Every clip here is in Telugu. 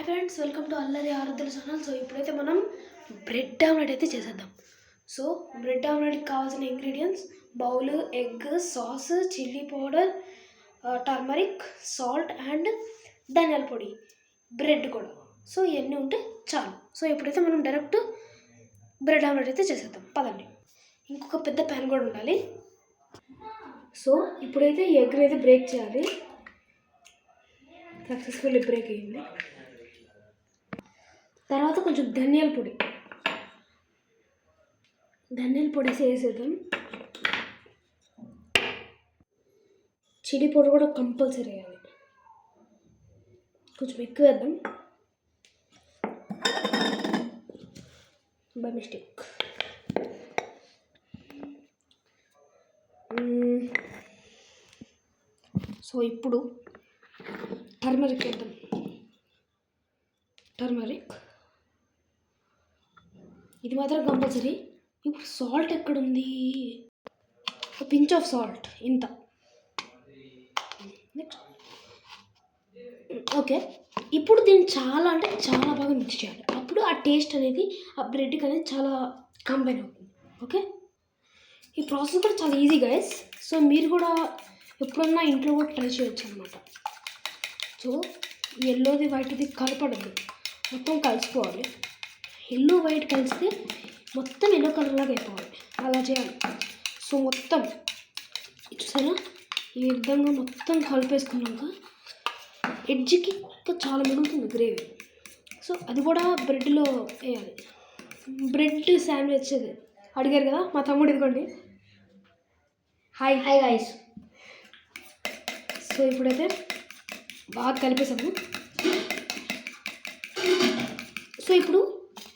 హాయ్ ఫ్రెండ్స్, వెల్కమ్ టు అల్లరి ఆరుద్దుల ఛానల్. సో ఇప్పుడైతే మనం బ్రెడ్ ఆమ్లెట్ అయితే చేసేద్దాం. సో బ్రెడ్ ఆమ్లెట్కి కావాల్సిన ingredients: bowl, egg, sauce, chilli powder, turmeric, salt and ధనియాల పొడి, బ్రెడ్ కూడా. సో ఇవన్నీ ఉంటే చాలు. సో ఇప్పుడైతే మనం డైరెక్ట్ బ్రెడ్ ఆమ్లెట్ అయితే చేసేద్దాం. పదండి. ఇంకొక పెద్ద ప్యాన్ కూడా ఉండాలి. సో ఇప్పుడైతే ఈ ఎగ్ని అయితే బ్రేక్ చేయాలి. సక్సెస్ఫుల్లీ బ్రేక్ అయ్యింది. తర్వాత కొంచెం ధనియాల పొడి వేసేద్దాం. చిల్లీ పౌడర్ కూడా కంపల్సరీ వేయాలి. కొంచెం ఎక్కువ వేద్దాం బై మిస్టేక్. సో ఇప్పుడు టర్మరిక్ వేద్దాం. ఇది మాత్రం కంపల్సరీ. ఇప్పుడు సాల్ట్ ఎక్కడుంది? పించ్ ఆఫ్ సాల్ట్ ఇంత. Next okay. ఇప్పుడు దీన్ని చాలా బాగా మిక్స్ చేయాలి. అప్పుడు ఆ టేస్ట్ అనేది ఆ బ్రెడ్కి అనేది చాలా కంబైన్ అవుతుంది. ఓకే, ఈ ప్రాసెస్ కూడా చాలా ఈజీ గైస్. సో మీరు కూడా ఎప్పుడన్నా ఇంట్లో కూడా ట్రై చేయొచ్చు అనమాట. సో ఎల్లోది వైట్ది కలపడద్దు, మొత్తం కలిసిపోవాలి. ఎల్లో వైట్ కలిస్తే మొత్తం ఎల్లో కలర్ లాగా అయిపోవాలి. అలా చేయాలి. సో మొత్తం చూసారా, ఈ విధంగా మొత్తం కలిపేసుకున్నాక ఎడ్జ్కి ఇంకా చాలా మిగులుతుంది గ్రేవీ. సో అది కూడా బ్రెడ్లో వేయాలి. బ్రెడ్ శాండ్విచ్ అది అడిగారు కదా మా తమ్ముడు, ఇదిగోండి. Hi guys. సో ఇప్పుడైతే బాగా కలిపేసాము. సో ఇప్పుడు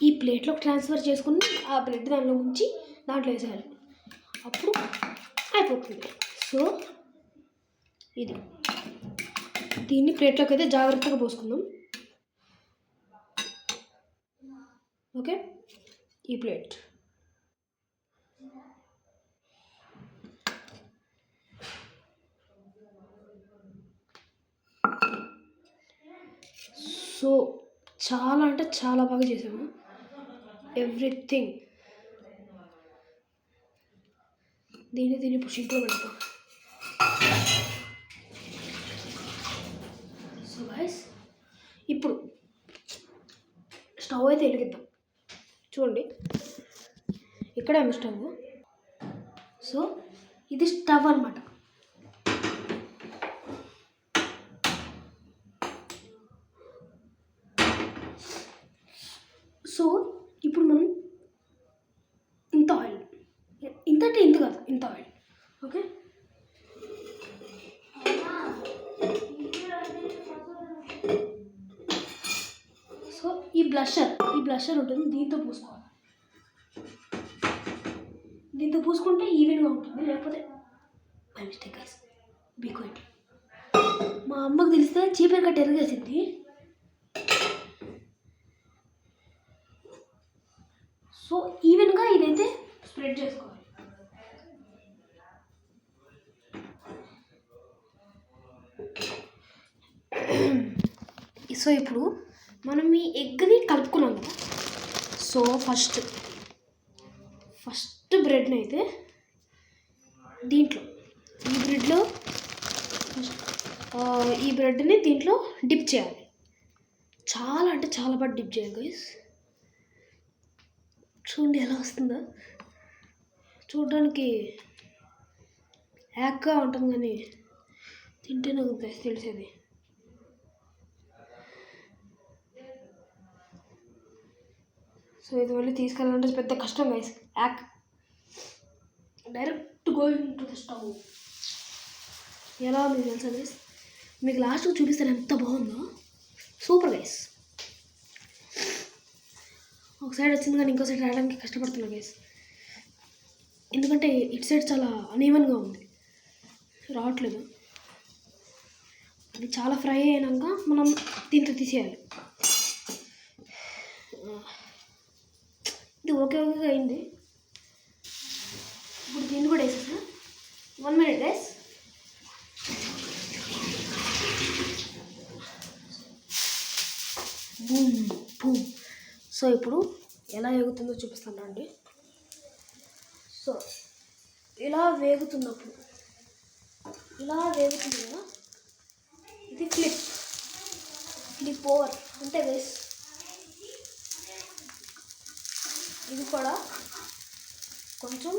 ఈ ప్లేట్లోకి ట్రాన్స్ఫర్ చేసుకుని ఆ బ్రెడ్ దానిలో ఉంచి దాంట్లో వేసేయాలి. అప్పుడు అయిపోతుంది. సో ఇది దీన్ని ప్లేట్లోకి అయితే జాగ్రత్తగా పోసుకుందాం. ఓకే, ఈ ప్లేట్. సో చాలా బాగా చేసాము ఎవ్రీథింగ్. దీన్ని ఇప్పుడు షింక్లో పెడతాం. సో గైస్, ఇప్పుడు స్టవ్ అయితే వెలిగిద్దాం. చూడండి, ఇక్కడే ఉంది స్టవ్. సో ఇది స్టవ్ అనమాట. సో ఇప్పుడు మనం ఇంత ఆయిల్, ఇంత కాదు, ఇంత ఆయిల్. ఓకే, సో ఈ బ్లషర్ ఉంటుంది, దీంతో పూసుకోవాలి. దీంతో పూసుకుంటే ఈవెన్గా ఉంటుంది. లేకపోతే by mistake guys, be quiet. మా అమ్మకు తెలిస్తే చీపర్ కట్ ఎరగేసింది. సో ఈవెన్గా ఇదైతే స్ప్రెడ్ చేసుకోవాలి. సో ఇప్పుడు మనం ఈ ఎగ్ని కలుపుకున్నాం కదా. సో ఫస్ట్ బ్రెడ్ని అయితే దీంట్లో, ఈ బ్రెడ్ని దీంట్లో డిప్ చేయాలి. చాలా బాగా డిప్ చేయాలి గైస్. చూడండి ఎలా వస్తుందో. చూడడానికి యాక్గా ఉంటుంది కానీ తింటే నాకు తెలిసేది. సో ఇది మళ్ళీ తీసుకెళ్ళాలంటే పెద్ద కష్టం గైస్. యాక్ direct going to the stove. ఎలా ఉంది తెలుసా గైస్? మీకు లాస్ట్గా చూపిస్తాను ఎంత బాగుందో. Super guys. ఒక సైడ్ వచ్చింది కానీ ఇంకో సైడ్ రావడానికి కష్టపడుతున్నా గైస్. ఎందుకంటే ఇటు సైడ్ చాలా అనీవెన్గా ఉంది, రావట్లేదు. అది చాలా ఫ్రై అయినాక మనం దీంతో తీసేయాలి. ఇది ఓకేగా అయింది. ఇప్పుడు దీన్ని కూడా వేసేసా. 1 minute guys. Boom boom. So ఇప్పుడు ఎలా వేగుతుందో చూపిస్తాను అండి. సో ఇలా వేగుతున్నప్పుడు కదా, ఇది ఫ్లిప్ ఓవర్ అంటే గైస్ ఇది కూడా కొంచెం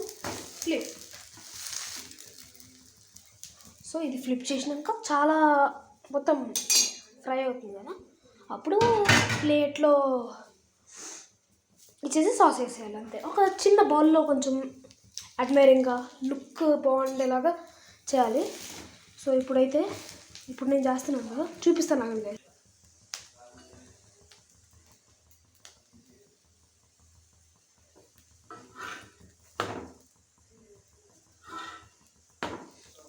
ఫ్లిప్. సో ఇది ఫ్లిప్ చేసినాక చాలా మొత్తం ఫ్రై అవుతుంది కదా, అప్పుడు ప్లేట్లో ఇచ్చేసి సాస్ వేసేయాలి అంతే. ఒక చిన్న బౌల్లో కొంచెం అడ్మైరింగ్గా లుక్ బాగుండేలాగా చేయాలి. సో ఇప్పుడు నేను చేస్తున్నాను కదా, చూపిస్తాను అండి.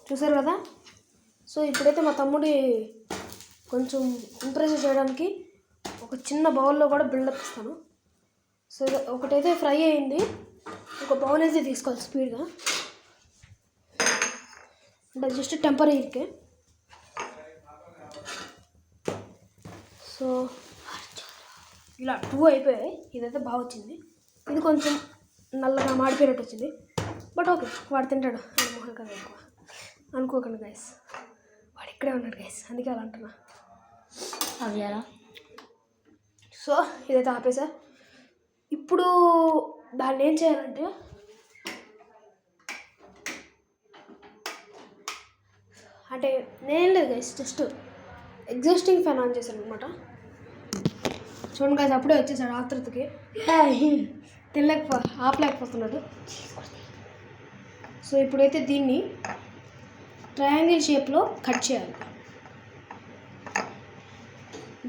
చూసారు కదా. సో ఇప్పుడైతే మా తమ్ముడి కొంచెం ఇంప్రెస్ చేయడానికి ఒక చిన్న బౌల్లో కూడా బిల్డప్ ఇస్తాను. సో ఒకటైతే ఫ్రై అయింది, ఒక బౌల్ అయితే తీసుకోవాలి స్పీడ్గా, అంటే జస్ట్ టెంపరీకే. సో ఇలా 2 అయిపోయాయి. ఇదైతే బాగా వచ్చింది. ఇది కొంచెం నల్లగా మాడిపోయినట్టు వచ్చింది, బట్ ఓకే, వాడు తింటాడు మొహం కదా ఎక్కువ అనుకోకండి గైస్, వాడు ఇక్కడే ఉన్నాడు గైస్, అందుకే అలా అంటున్నా. అవి ఎలా. సో ఇదైతే ఆపేసా. ఇప్పుడు దాన్ని ఏం చేయాలంటే నేనేం లేదు guys, just exhausting fan on చేశాను అనమాట. చూడండి గైస్, అప్పుడే వచ్చేసాడు ఆతృతకి, ఆపలేకపోతున్నాడు. సో ఇప్పుడైతే దీన్ని ట్రయాంగిల్ షేప్లో కట్ చేయాలి.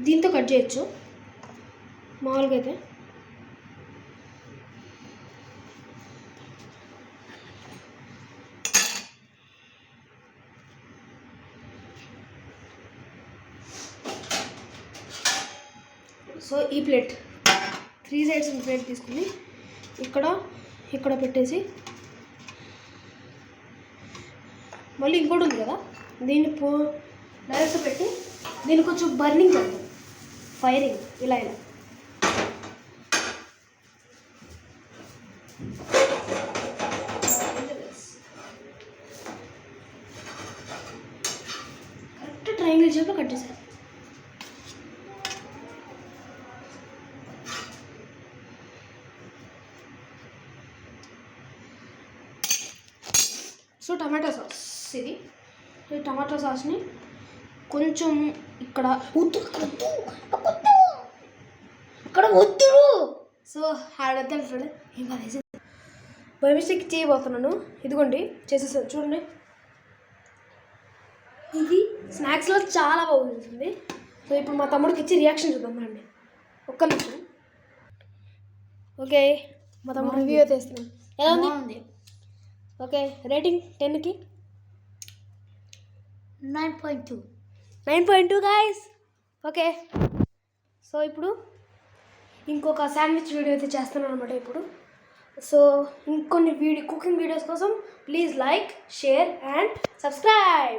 దీంతో కట్ చేయొచ్చు మామూలుగా అయితే. సో ఈ ప్లేట్ 3 సైడ్స్ ప్లేట్ తీసుకుని ఇక్కడ పెట్టేసి, మళ్ళీ ఇంకోటి ఉంది కదా, దీన్ని డైరెక్ట్ పెట్టి దీన్ని కొంచెం బర్నింగ్ చేద్దాం, ఫైరింగ్ ఇలా కరెక్ట్ ట్రయాంగిల్ షేప్లో కట్ చేశారు. సో టమాటో సాస్ ఇది. ఈ టమాటో సాస్ని కొంచెం ఇక్కడ వద్దు. సో ఆడద్దాడు ఏం కాదు, బై మిస్టేక్ చేయబోతున్నాను. ఇదిగోండి చేసేసాను, చూడండి. ఇది స్నాక్స్లో చాలా బాగుంటుంది. సో ఇప్పుడు మా తమ్ముడికి ఇచ్చి రియాక్షన్ చూద్దాం అండి, ఒక్క నిమిషం. ఓకే, మా తమ్ముడు రివ్యూ అయితే ఇస్తున్నాం. ఎలా ఉంది? ఓకే, రేటింగ్ 10కి 9.2 గాయస్. ఓకే, సో ఇప్పుడు ఇంకొక శాండ్విచ్ వీడియో అయితే చేస్తున్నాను అనమాట ఇప్పుడు. సో ఇంకొన్ని కుకింగ్ వీడియోస్ కోసం please like, share and subscribe.